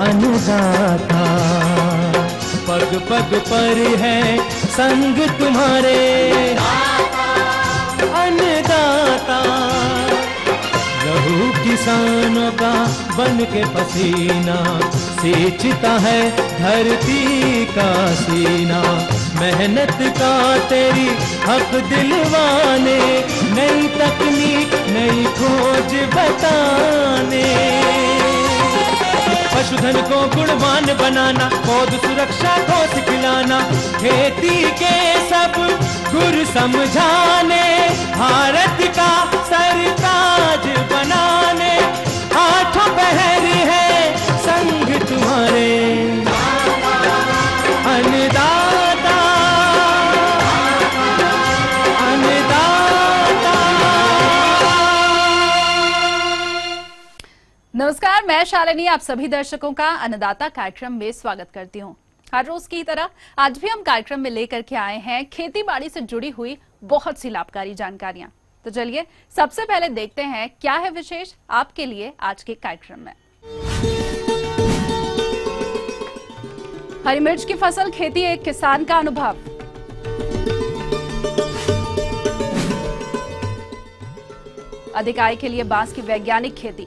अन्नदाता। पग पग पर है संग तुम्हारे अन्नदाता। लहू किसानों का बन के पसीना सींचता है धरती का सीना। मेहनत का तेरी हक दिलवाने, नई तकनीक नई खोज बताने। पशुधन को गुणवान बनाना, पौध सुरक्षा को सिखलाना, खेती के सब गुर समझाने, भारत का सरताज बनाने। आठों पहर है संग तुम्हारे अन्नदाता अन्नदाता। नमस्कार, मैं शालिनी आप सभी दर्शकों का अन्नदाता कार्यक्रम में स्वागत करती हूं। हर रोज की तरह आज भी हम कार्यक्रम में लेकर के आए हैं खेती बाड़ी से जुड़ी हुई बहुत सी लाभकारी जानकारियां। तो चलिए सबसे पहले देखते हैं क्या है विशेष आपके लिए आज के कार्यक्रम में। हरी मिर्च की फसल खेती एक किसान का अनुभव। अधिक आय के लिए बांस की वैज्ञानिक खेती।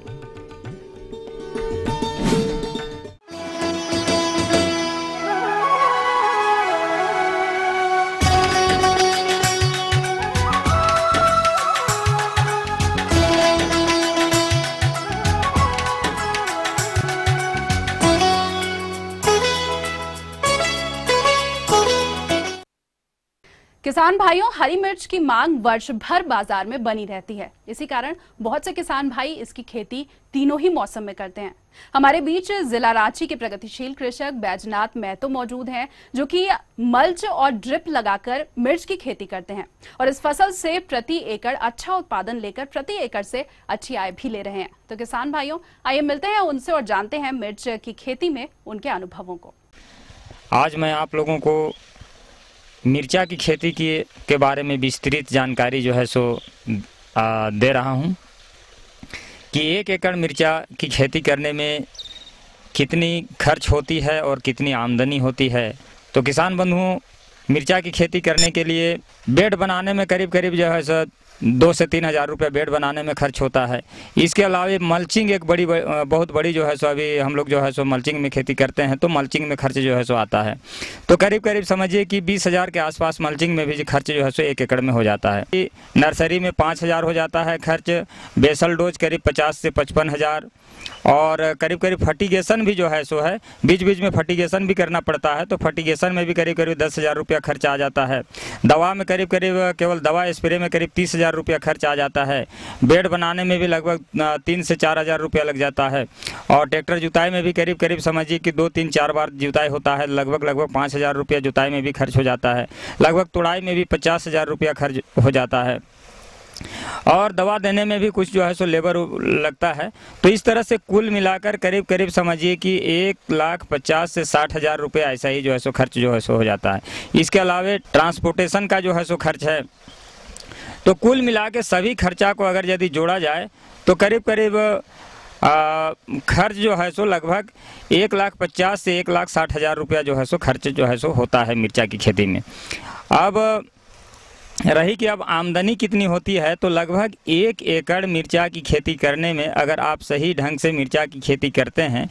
किसान भाइयों, हरी मिर्च की मांग वर्ष भर बाजार में बनी रहती है। इसी कारण बहुत से किसान भाई इसकी खेती तीनों ही मौसम में करते हैं। हमारे बीच जिला रांची के प्रगतिशील कृषक बैजनाथ महतो मौजूद हैं, जो कि मल्च और ड्रिप लगाकर मिर्च की खेती करते हैं और इस फसल से प्रति एकड़ अच्छा उत्पादन लेकर प्रति एकड़ से अच्छी आय भी ले रहे हैं। तो किसान भाइयों, आइए मिलते हैं उनसे और जानते हैं मिर्च की खेती में उनके अनुभवों को। आज मैं आप लोगों को मिर्चा की खेती के बारे में विस्तृत जानकारी जो है सो दे रहा हूं कि 1 एकड़ मिर्चा की खेती करने में कितनी खर्च होती है और कितनी आमदनी होती है। तो किसान बंधुओं, मिर्चा की खेती करने के लिए बेड बनाने में करीब करीब जो है सो 2 से 3 हज़ार रुपये बेड बनाने में खर्च होता है। इसके अलावा मल्चिंग एक बहुत बड़ी जो है सो अभी हम लोग जो है सो मल्चिंग में खेती करते हैं, तो मल्चिंग में खर्च जो है सो आता है। तो करीब करीब समझिए कि 20,000 के आसपास मल्चिंग में भी खर्च जो है सो 1 एकड़ में हो जाता है। नर्सरी में 5,000 हो जाता है खर्च, बेसल डोज करीब 50 से 55 हज़ार, और करीब करीब फर्टिगेशन भी जो है सो है, बीच बीच में फर्टिगेशन भी करना पड़ता है, तो फर्टिगेशन में भी करीब करीब 10,000 रुपया खर्च आ जाता है। दवा में करीब करीब केवल दवा स्प्रे में करीब 30,000 रुपया खर्च आ जाता है। बेड बनाने में भी लगभग 3 से 4 हज़ार रुपया लग जाता है, और ट्रैक्टर जुताई में भी करीब करीब समझिए कि 2, 3, 4 बार जुताई होता है, लगभग 5,000 रुपया जुताई में भी खर्च हो जाता है। लगभग तुड़ाई में भी 50,000 रुपया खर्च हो जाता है, और दवा देने में भी कुछ जो है सो लेबर लगता है। तो इस तरह से कुल मिलाकर करीब करीब समझिए कि 1,50,000 से 60,000 रुपये ऐसा ही जो है सो खर्च जो है सो हो जाता है। इसके अलावा ट्रांसपोर्टेशन का जो है सो खर्च है। तो कुल मिला के सभी खर्चा को अगर यदि जोड़ा जाए तो करीब करीब खर्च जो है सो लगभग 1,50,000 से 1,60,000 रुपया जो है सो खर्च जो है सो होता है मिर्चा की खेती में। अब रही कि अब आमदनी कितनी होती है, तो लगभग 1 एकड़ मिर्चा की खेती करने में अगर आप सही ढंग से मिर्चा की खेती करते हैं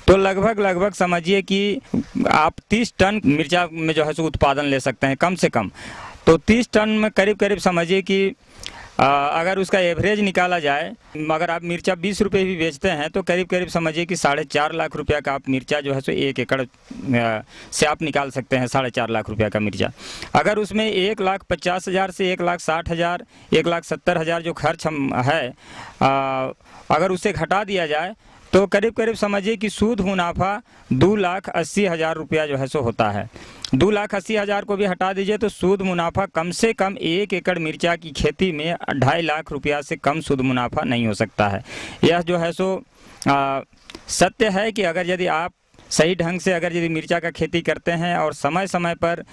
तो लगभग समझिए कि आप 30 टन मिर्चा में जो है सो उत्पादन ले सकते हैं कम से कम। तो 30 टन में करीब करीब समझिए कि अगर उसका एवरेज निकाला जाए, अगर आप मिर्चा 20 रुपये भी बेचते हैं तो करीब करीब समझिए कि 4.5 लाख रुपया का आप मिर्चा जो है सो 1 एकड़ से आप निकाल सकते हैं। 4.5 लाख रुपया का मिर्चा, अगर उसमें 1,50,000 से 1,60,000, 1,70,000 जो खर्च हम है अगर उसे घटा दिया जाए तो करीब करीब समझिए कि सूद मुनाफा 2,80,000 रुपया जो है सो होता है। 2,80,000 को भी हटा दीजिए तो सूद मुनाफा कम से कम 1 एकड़ मिर्चा की खेती में 2.5 लाख रुपया से कम सूद मुनाफा नहीं हो सकता है। यह जो है सो सत्य है कि अगर यदि आप सही ढंग से अगर यदि मिर्चा का खेती करते हैं और समय समय पर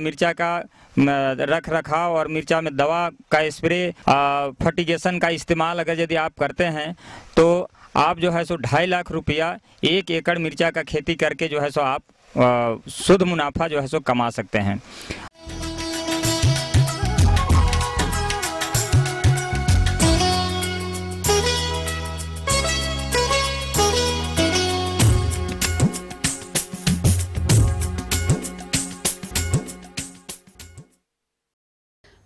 मिर्चा का रख रखाव और मिर्चा में दवा का स्प्रे फर्टिगेशन का इस्तेमाल अगर यदि आप करते हैं तो आप जो है सो 2.5 लाख रुपया 1 एकड़ मिर्चा का खेती करके जो है सो आप शुद्ध मुनाफा जो है सो कमा सकते हैं।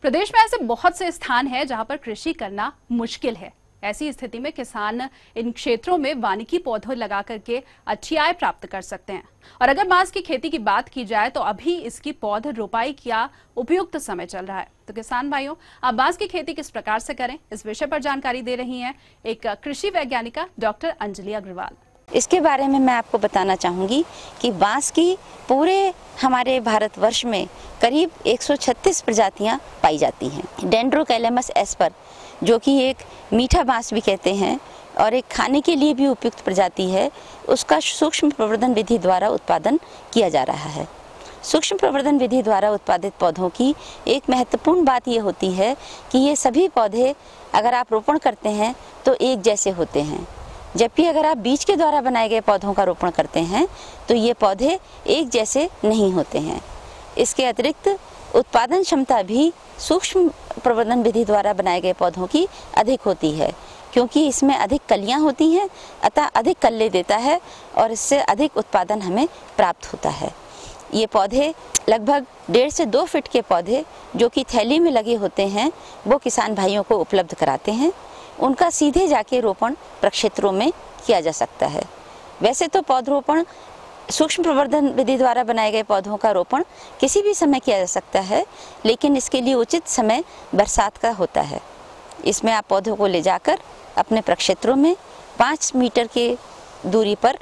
प्रदेश में ऐसे बहुत से स्थान हैं जहां पर कृषि करना मुश्किल है। ऐसी स्थिति में किसान इन क्षेत्रों में वानिकी पौधे लगा करके अच्छी आय प्राप्त कर सकते हैं। और अगर बांस की खेती की बात की जाए तो अभी इसकी पौध रोपाई का उपयुक्त समय चल रहा है। तो किसान भाइयों, आप बांस की खेती किस प्रकार से करें, इस विषय पर जानकारी दे रही हैं एक कृषि वैज्ञानिका डॉक्टर अंजलि अग्रवाल। इसके बारे में मैं आपको बताना चाहूँगी कि बांस की पूरे हमारे भारतवर्ष में करीब 136 प्रजातियां पाई जाती हैं। डेंड्रोकैलेमस एस्पर, जो कि एक मीठा बांस भी कहते हैं और एक खाने के लिए भी उपयुक्त प्रजाति है, उसका सूक्ष्म प्रवर्धन विधि द्वारा उत्पादन किया जा रहा है। सूक्ष्म प्रवर्धन विधि द्वारा उत्पादित पौधों की एक महत्वपूर्ण बात ये होती है कि ये सभी पौधे अगर आप रोपण करते हैं तो एक जैसे होते हैं, जबकि अगर आप बीज के द्वारा बनाए गए पौधों का रोपण करते हैं तो ये पौधे एक जैसे नहीं होते हैं। इसके अतिरिक्त उत्पादन क्षमता भी सूक्ष्म प्रवर्धन विधि द्वारा बनाए गए पौधों की अधिक होती है, क्योंकि इसमें अधिक कलियां होती हैं, अतः अधिक कल्ले देता है और इससे अधिक उत्पादन हमें प्राप्त होता है। ये पौधे लगभग 1.5 से 2 फीट के पौधे जो कि थैली में लगे होते हैं, वो किसान भाइयों को उपलब्ध कराते हैं। उनका सीधे जाके रोपण प्रक्षेत्रों में किया जा सकता है। वैसे तो पौधरोपण सूक्ष्म प्रवर्धन विधि द्वारा बनाए गए पौधों का रोपण किसी भी समय किया जा सकता है, लेकिन इसके लिए उचित समय बरसात का होता है। इसमें आप पौधों को ले जाकर अपने प्रक्षेत्रों में 5 मीटर के दूरी पर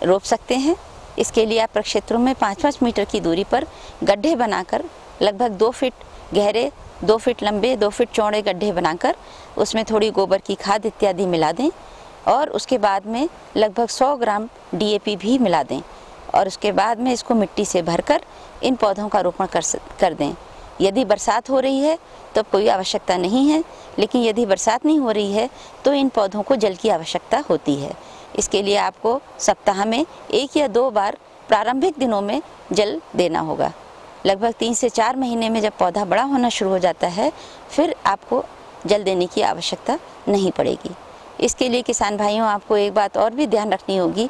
रोप सकते हैं। इसके लिए आप प्रक्षेत्रों में 5-5 मीटर की दूरी पर गड्ढे बनाकर लगभग 2 फीट गहरे, 2 फीट लंबे, 2 फीट चौड़े गड्ढे बनाकर उसमें थोड़ी गोबर की खाद इत्यादि मिला दें और उसके बाद में लगभग 100 ग्राम DAP भी मिला दें और उसके बाद में इसको मिट्टी से भरकर इन पौधों का रोपण कर दें। यदि बरसात हो रही है तो कोई आवश्यकता नहीं है, लेकिन यदि बरसात नहीं हो रही है तो इन पौधों को जल की आवश्यकता होती है। इसके लिए आपको सप्ताह में 1 या 2 बार प्रारंभिक दिनों में जल देना होगा। लगभग 3 से 4 महीने में जब पौधा बड़ा होना शुरू हो जाता है, फिर आपको जल देने की आवश्यकता नहीं पड़ेगी। इसके लिए किसान भाइयों, आपको एक बात और भी ध्यान रखनी होगी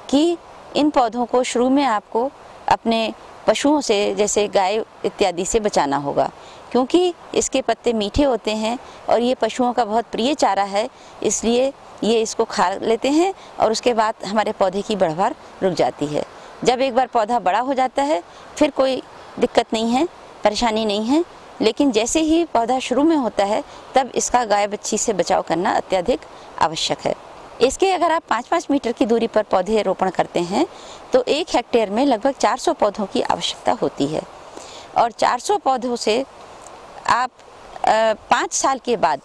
कि इन पौधों को शुरू में आपको अपने पशुओं से, जैसे गाय इत्यादि से बचाना होगा, क्योंकि इसके पत्ते मीठे होते हैं और ये पशुओं का बहुत प्रिय चारा है, इसलिए ये इसको खा लेते हैं और उसके बाद हमारे पौधे की बढ़वार रुक जाती है। जब एक बार पौधा बड़ा हो जाता है फिर कोई दिक्कत नहीं है, परेशानी नहीं है, लेकिन जैसे ही पौधा शुरू में होता है तब इसका गाय बच्ची से बचाव करना अत्यधिक आवश्यक है। इसके अगर आप 5-5 मीटर की दूरी पर पौधे रोपण करते हैं तो 1 हेक्टेयर में लगभग 400 पौधों की आवश्यकता होती है और 400 पौधों से आप 5 साल के बाद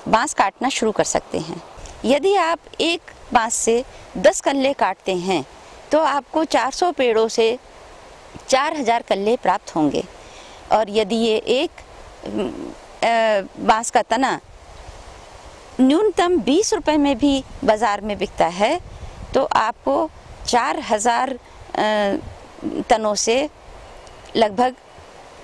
बांस काटना शुरू कर सकते हैं। यदि आप एक बांस से 10 कल्ले काटते हैं तो आपको 400 पेड़ों से 4000 कल्ले प्राप्त होंगे और यदि ये एक बांस का तना न्यूनतम 20 रुपए में भी बाज़ार में बिकता है तो आपको 4000 तनों से लगभग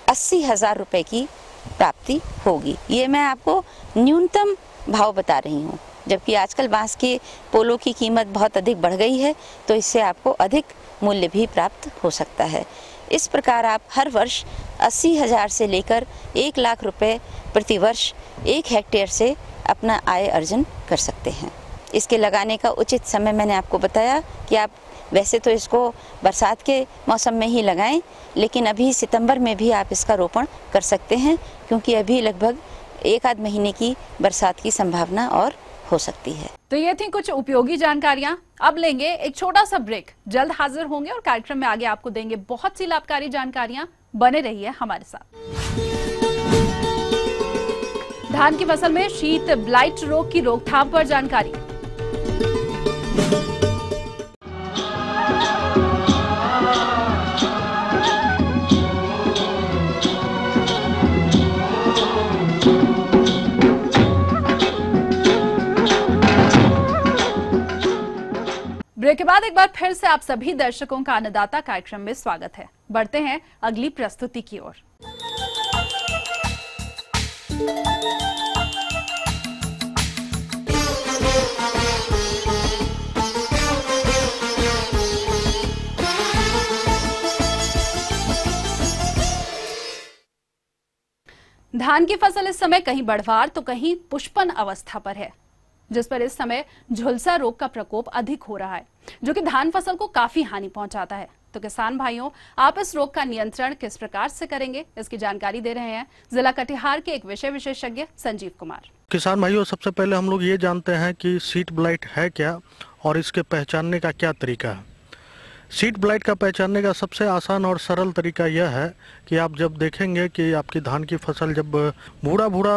80,000 रुपए की प्राप्ति होगी। ये मैं आपको न्यूनतम भाव बता रही हूँ, जबकि आजकल बांस के पोलों की कीमत बहुत अधिक बढ़ गई है तो इससे आपको अधिक मूल्य भी प्राप्त हो सकता है। इस प्रकार आप हर वर्ष 80,000 से लेकर 1 लाख रुपए प्रति वर्ष 1 हेक्टेयर से अपना आय अर्जन कर सकते हैं। इसके लगाने का उचित समय मैंने आपको बताया कि आप वैसे तो इसको बरसात के मौसम में ही लगाएं, लेकिन अभी सितंबर में भी आप इसका रोपण कर सकते हैं, क्योंकि अभी लगभग 1-आध महीने की बरसात की संभावना और हो सकती है। तो ये थी कुछ उपयोगी जानकारियां। अब लेंगे एक छोटा सा ब्रेक, जल्द हाजिर होंगे और कार्यक्रम में आगे आपको देंगे बहुत सी लाभकारी जानकारियां। बने रहिए हमारे साथ। धान की फसल में शीत ब्लाइट रोग की रोकथाम पर जानकारी। ब्रेक के बाद एक बार फिर से आप सभी दर्शकों का अन्नदाता कार्यक्रम में स्वागत है। बढ़ते हैं अगली प्रस्तुति की ओर। धान की फसल इस समय कहीं बढ़वार तो कहीं पुष्पन अवस्था पर है, जिस पर इस समय झुलसा रोग का प्रकोप अधिक हो रहा है, जो कि धान फसल को काफी हानि पहुंचाता है। तो किसान भाइयों, आप इस रोग का नियंत्रण किस प्रकार से करेंगे, इसकी जानकारी दे रहे हैं जिला कटिहार के एक विषय विशेषज्ञ संजीव कुमार। किसान भाइयों, सबसे पहले हम लोग ये जानते हैं कि सीड ब्लाइट है क्या और इसके पहचानने का क्या तरीका है। सीड ब्लाइट का पहचानने का सबसे आसान और सरल तरीका यह है कि आप जब देखेंगे कि आपकी धान की फसल जब भूरा भूरा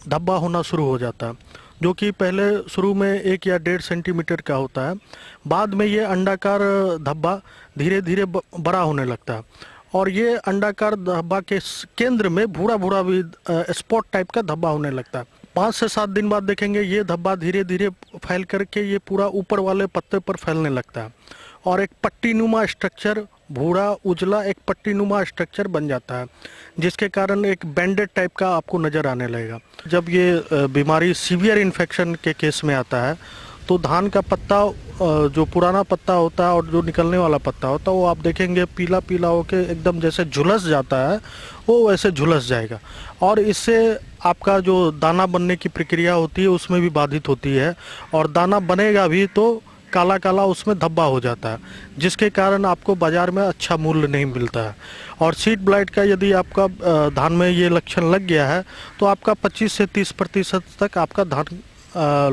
धब्बा होना शुरू हो जाता है, जो कि पहले शुरू में 1 या 1.5 सेंटीमीटर का होता है, बाद में ये अंडाकार धब्बा धीरे धीरे बड़ा होने लगता है और ये अंडाकार धब्बा के केंद्र में भूरा भूरा भी स्पॉट टाइप का धब्बा होने लगता है। 5 से 7 दिन बाद देखेंगे ये धब्बा धीरे धीरे फैल करके ये पूरा ऊपर वाले पत्ते पर फैलने लगता है और एक पट्टीनुमा स्ट्रक्चर, भूरा उजला एक पट्टीनुमा स्ट्रक्चर बन जाता है, जिसके कारण एक बैंडेड टाइप का आपको नज़र आने लगेगा। जब ये बीमारी सीवियर इन्फेक्शन के केस में आता है तो धान का पत्ता, जो पुराना पत्ता होता है और जो निकलने वाला पत्ता होता है, वो आप देखेंगे पीला पीला होके एकदम जैसे झुलस जाता है, वो वैसे झुलस जाएगा और इससे आपका जो दाना बनने की प्रक्रिया होती है उसमें भी बाधित होती है और दाना बनेगा भी तो काला काला उसमें धब्बा हो जाता है, जिसके कारण आपको बाज़ार में अच्छा मूल्य नहीं मिलता है। और सीड ब्लाइट का यदि आपका धान में ये लक्षण लग गया है तो आपका 25 से 30% तक आपका धान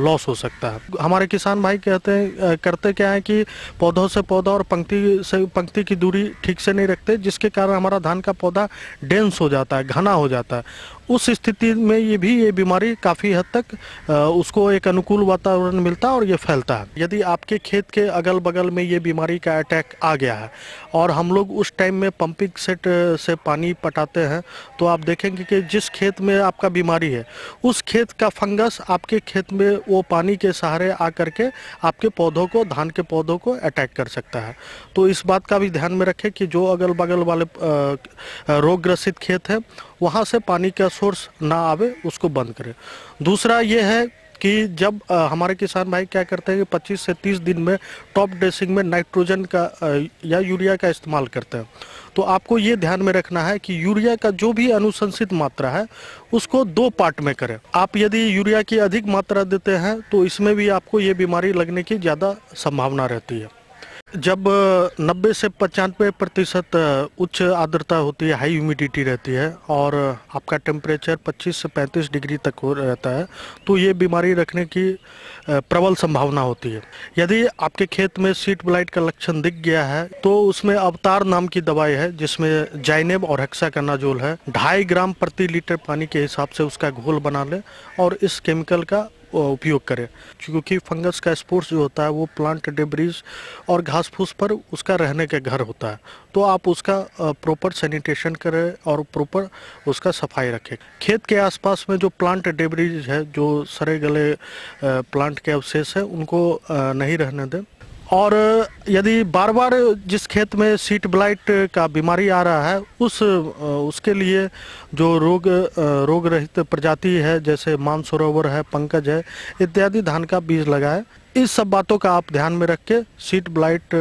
लॉस हो सकता है। हमारे किसान भाई करते क्या है कि पौधों से पौधा और पंक्ति से पंक्ति की दूरी ठीक से नहीं रखते, जिसके कारण हमारा धान का पौधा डेंस हो जाता है, घना हो जाता है। उस स्थिति में ये बीमारी काफ़ी हद तक उसको एक अनुकूल वातावरण मिलता है और ये फैलता है। यदि आपके खेत के अगल बगल में ये बीमारी का अटैक आ गया है और हम लोग उस टाइम में पंपिंग सेट से पानी पटाते हैं तो आप देखेंगे कि जिस खेत में आपका बीमारी है उस खेत का फंगस आपके खेत में वो पानी के सहारे आ करके आपके पौधों को, धान के पौधों को अटैक कर सकता है। तो इस बात का भी ध्यान में रखें कि जो अगल बगल वाले रोग ग्रसित खेत है वहाँ से पानी का सोर्स ना आवे, उसको बंद करें। दूसरा ये है कि जब हमारे किसान भाई क्या करते हैं कि 25 से 30 दिन में टॉप ड्रेसिंग में नाइट्रोजन का या यूरिया का इस्तेमाल करते हैं, तो आपको ये ध्यान में रखना है कि यूरिया का जो भी अनुशंसित मात्रा है उसको 2 पार्ट में करें। आप यदि यूरिया की अधिक मात्रा देते हैं तो इसमें भी आपको ये बीमारी लगने की ज़्यादा संभावना रहती है। जब 90 से 95% उच्च आर्द्रता होती है, हाई ह्यूमिडिटी रहती है और आपका टेम्परेचर 25 से 35 डिग्री तक हो रहता है, तो ये बीमारी रखने की प्रबल संभावना होती है। यदि आपके खेत में सीड ब्लाइट का लक्षण दिख गया है तो उसमें अवतार नाम की दवाई है जिसमें जाइनेब और हेक्साकोनाजोल है। 2.5 ग्राम प्रति लीटर पानी के हिसाब से उसका घोल बना लें और इस केमिकल का उपयोग करें, क्योंकि फंगस का स्पोर्स जो होता है वो प्लांट डेब्रीज और घास फूस पर उसका रहने का घर होता है, तो आप उसका प्रॉपर सैनिटेशन करें और प्रॉपर उसका सफाई रखें। खेत के आसपास में जो प्लांट डेब्रीज है, जो सड़े गले प्लांट के अवशेष है, उनको नहीं रहने दें। और यदि बार बार जिस खेत में सीड ब्लाइट का बीमारी आ रहा है उसके लिए जो रोग रहित प्रजाति है, जैसे मानसरोवर है, पंकज है इत्यादि धान का बीज लगाए। इस सब बातों का आप ध्यान में रख के सीड ब्लाइट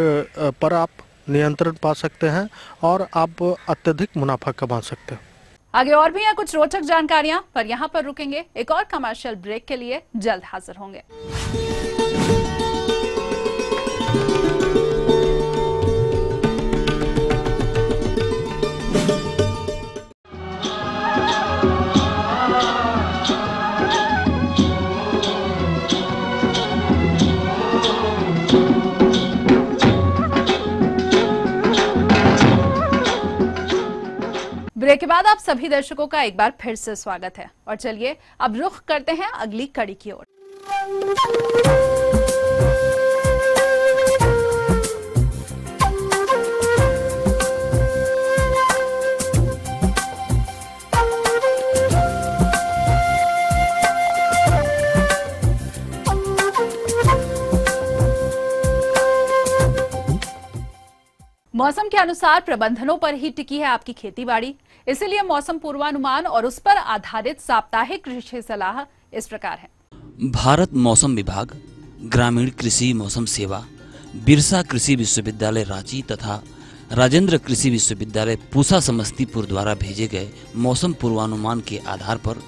पर आप नियंत्रण पा सकते हैं और आप अत्यधिक मुनाफा कमा सकते हैं। आगे और भी हैं कुछ रोचक जानकारियां, पर यहाँ पर रुकेंगे। एक और कमर्शियल ब्रेक के लिए जल्द हाजिर होंगे। ब्रेक के बाद आप सभी दर्शकों का एक बार फिर से स्वागत है और चलिए अब रुख करते हैं अगली कड़ी की ओर। मौसम के अनुसार प्रबंधनों पर ही टिकी है आपकी खेतीबाड़ी, इसीलिए मौसम पूर्वानुमान और उस पर आधारित साप्ताहिक कृषि सलाह इस प्रकार है। भारत मौसम विभाग, ग्रामीण कृषि मौसम सेवा, बिरसा कृषि विश्वविद्यालय रांची तथा राजेंद्र कृषि विश्वविद्यालय पूसा समस्तीपुर द्वारा भेजे गए मौसम पूर्वानुमान के आधार पर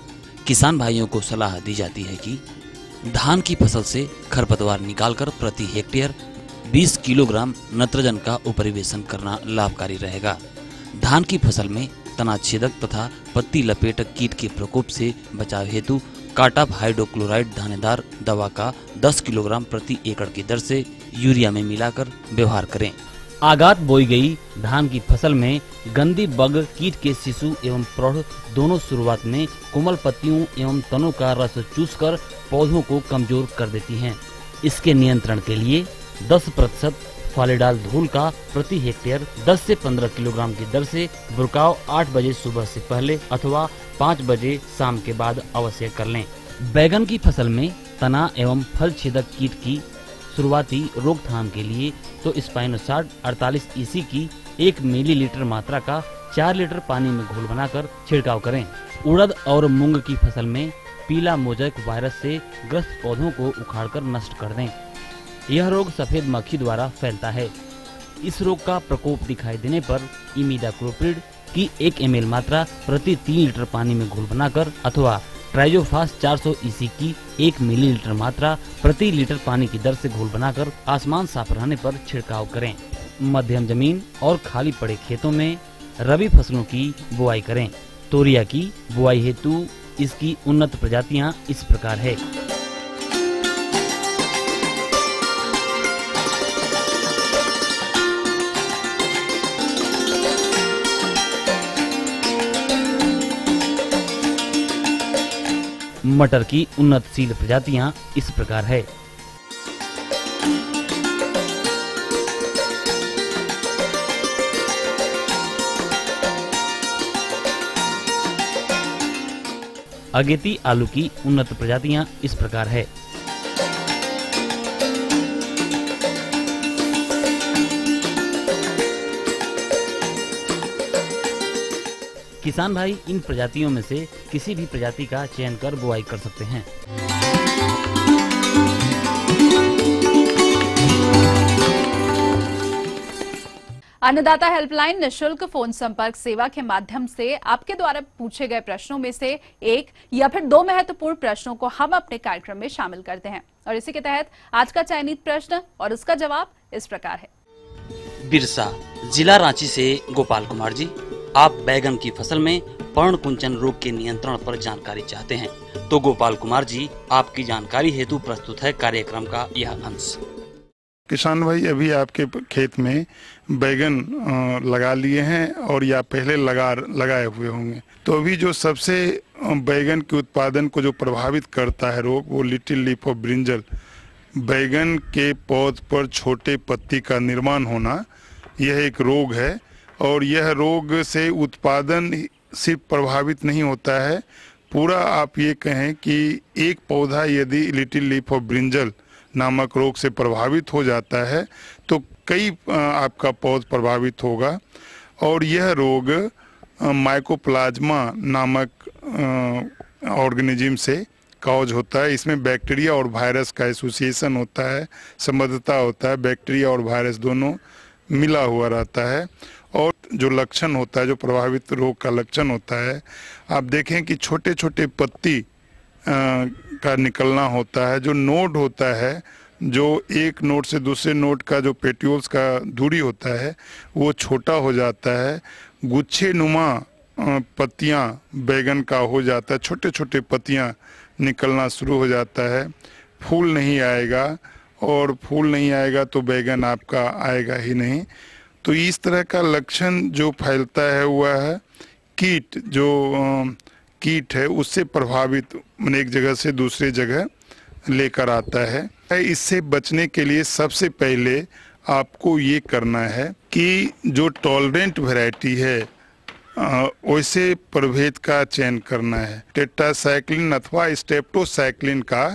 किसान भाइयों को सलाह दी जाती है कि धान की फसल से खरपतवार निकालकर प्रति हेक्टेयर 20 किलोग्राम नत्रजन का उपरिवेशन करना लाभकारी रहेगा। धान की फसल में तना छेदक तथा पत्ती लपेटक कीट के प्रकोप से बचाव हेतु काटाप हाइड्रोक्लोराइड दानेदार दवा का 10 किलोग्राम प्रति एकड़ की दर से यूरिया में मिलाकर व्यवहार करें। आगात बोई गई धान की फसल में गंदी बग कीट के शिशु एवं प्रौढ़ दोनों शुरुआत में कोमल पत्तियों एवं तनों का रस चूसकर पौधों को कमजोर कर देती हैं। इसके नियंत्रण के लिए 10% फॉलीडाल धूल का प्रति हेक्टेयर 10 से 15 किलोग्राम की दर से बुरकाव 8 बजे सुबह से पहले अथवा 5 बजे शाम के बाद अवश्य कर लें। बैगन की फसल में तना एवं फल छेदक कीट की शुरुआती रोकथाम के लिए तो स्पाइनोसाट 48 EC की 1 मिलीलीटर मात्रा का 4 लीटर पानी में घोल बनाकर छिड़काव करें। उड़द और मूंग की फसल में पीला मोज़ेक वायरस से ग्रस्त पौधों को उखाड़कर नष्ट कर दें। यह रोग सफेद मक्खी द्वारा फैलता है। इस रोग का प्रकोप दिखाई देने पर इमिडाक्लोप्रिड की 1 ml मात्रा प्रति 3 लीटर पानी में घोल बनाकर अथवा ट्राइजोफास 400 EC की 1 मिलीलीटर मात्रा प्रति लीटर पानी की दर से घोल बनाकर आसमान साफ रहने पर छिड़काव करें। मध्यम जमीन और खाली पड़े खेतों में रबी फसलों की बुआई करें। तोरिया की बुआई हेतु इसकी उन्नत प्रजातियां इस प्रकार है। मटर की उन्नतशील प्रजातियां इस प्रकार है। अगेती आलू की उन्नत प्रजातियां इस प्रकार है। किसान भाई इन प्रजातियों में से किसी भी प्रजाति का चयन कर बुआई कर सकते हैं। अन्नदाता हेल्पलाइन निशुल्क फोन संपर्क सेवा के माध्यम से आपके द्वारा पूछे गए प्रश्नों में से एक या फिर 2 महत्वपूर्ण प्रश्नों को हम अपने कार्यक्रम में शामिल करते हैं और इसी के तहत आज का चयनित प्रश्न और उसका जवाब इस प्रकार है। बिरसा, जिला रांची से गोपाल कुमार जी, आप बैगन की फसल में पर्ण कुंचन रोग के नियंत्रण पर जानकारी चाहते हैं तो गोपाल कुमार जी आपकी जानकारी हेतु प्रस्तुत है कार्यक्रम का यह अंश। किसान भाई, अभी आपके खेत में बैगन लगा लिए हैं और या पहले लगाए हुए होंगे, तो अभी जो सबसे बैगन के उत्पादन को जो प्रभावित करता है रोग, वो लिटिल लीफ ऑफ ब्रिंजल, बैगन के पौध पर छोटे पत्ती का निर्माण होना, यह एक रोग है। और यह रोग से उत्पादन सिर्फ प्रभावित नहीं होता है, पूरा आप ये कहें कि एक पौधा यदि लिटिल लीफ ऑफ ब्रिंजल नामक रोग से प्रभावित हो जाता है तो कई आपका पौध प्रभावित होगा। और यह रोग माइकोप्लाज्मा नामक ऑर्गेनिज्म से कॉज होता है। इसमें बैक्टीरिया और वायरस का एसोसिएशन होता है, संबद्धता होता है, बैक्टीरिया और वायरस दोनों मिला हुआ रहता है। और जो लक्षण होता है, जो प्रभावित रोग का लक्षण होता है, आप देखें कि छोटे छोटे पत्ती का निकलना होता है। जो नोड होता है, जो एक नोड से दूसरे नोड का जो पेट्यूल्स का दूरी होता है वो छोटा हो जाता है। गुच्छे नुमा पत्तियां बैगन का हो जाता है, छोटे छोटे पत्तियां निकलना शुरू हो जाता है। फूल नहीं आएगा और फूल नहीं आएगा तो बैगन आपका आएगा ही नहीं। तो इस तरह का लक्षण जो फैलता है वह है कीट, जो कीट है उससे प्रभावित एक जगह से दूसरी जगह लेकर आता है। इससे बचने के लिए सबसे पहले आपको ये करना है कि जो टॉलरेंट वैरायटी है वैसे प्रभेद का चयन करना है। टेट्रासाइक्लिन अथवा स्टेप्टोसाइक्लिन का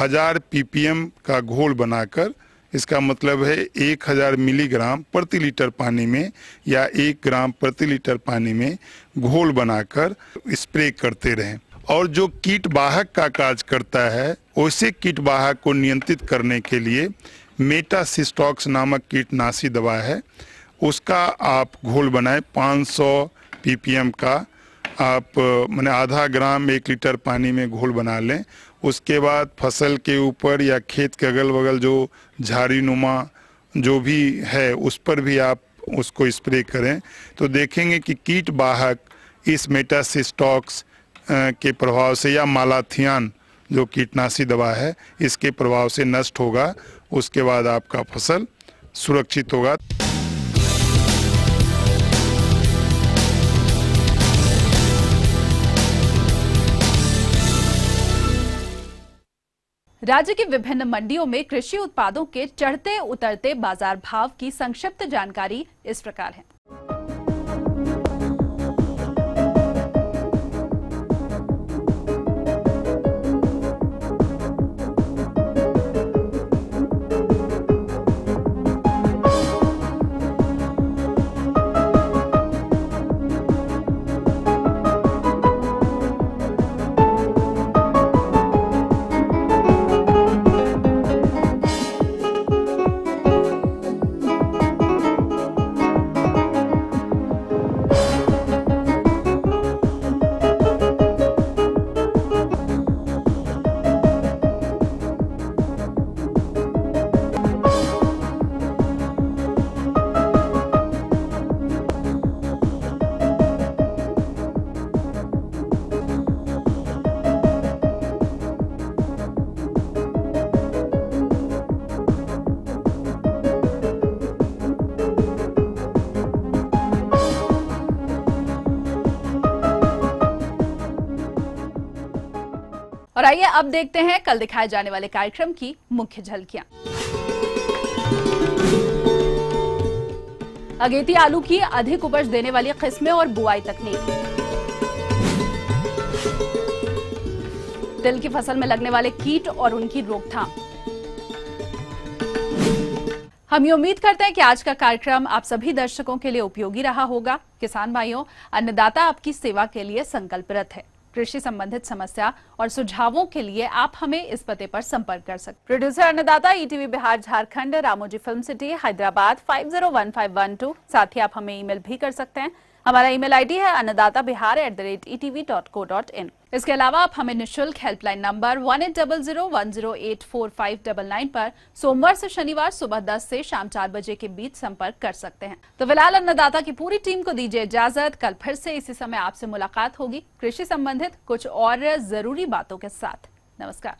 1000 ppm का घोल बनाकर इसका मतलब है 1000 मिलीग्राम प्रति लीटर पानी में या 1 ग्राम प्रति लीटर पानी में घोल बनाकर स्प्रे करते रहें। और जो कीटवाहक का कार्य करता है, वैसे कीटवाहक को नियंत्रित करने के लिए मेटासिस्टॉक्स नामक कीटनाशी दवा है, उसका आप घोल बनाएं 500 ppm का। आप माने आधा ग्राम 1 लीटर पानी में घोल बना लें। उसके बाद फसल के ऊपर या खेत के अगल बगल जो झाड़ी नुमा जो भी है उस पर भी आप उसको स्प्रे करें, तो देखेंगे कि कीटवाहक इस मेटासिस्टॉक्स के प्रभाव से या मालाथियान जो कीटनाशी दवा है इसके प्रभाव से नष्ट होगा। उसके बाद आपका फसल सुरक्षित होगा। राज्य की विभिन्न मंडियों में कृषि उत्पादों के चढ़ते उतरते बाजार भाव की संक्षिप्त जानकारी इस प्रकार है। और आइए अब देखते हैं कल दिखाए जाने वाले कार्यक्रम की मुख्य झलकियां। अगेती आलू की अधिक उपज देने वाली किस्में और बुआई तकनीक, तिल की फसल में लगने वाले कीट और उनकी रोकथाम। हम ये उम्मीद करते हैं कि आज का कार्यक्रम आप सभी दर्शकों के लिए उपयोगी रहा होगा। किसान भाइयों, अन्नदाता आपकी सेवा के लिए संकल्परत है। कृषि संबंधित समस्या और सुझावों के लिए आप हमें इस पते पर संपर्क कर सकते हैं। प्रोड्यूसर अन्नदाता, ETV Bihar Jharkhand, Ramoji film city, Hyderabad 501512। साथ ही आप हमें ईमेल भी कर सकते हैं। हमारा ईमेल आईडी है annadatabihar@etv.co.in। इसके अलावा आप हमें निःशुल्क हेल्पलाइन नंबर 180010084599 पर सोमवार से शनिवार सुबह 10 से शाम 4 बजे के बीच संपर्क कर सकते हैं। तो फिलहाल अन्नदाता की पूरी टीम को दीजिए इजाजत। कल फिर से इसी समय आपसे मुलाकात होगी कृषि संबंधित कुछ और जरूरी बातों के साथ। नमस्कार।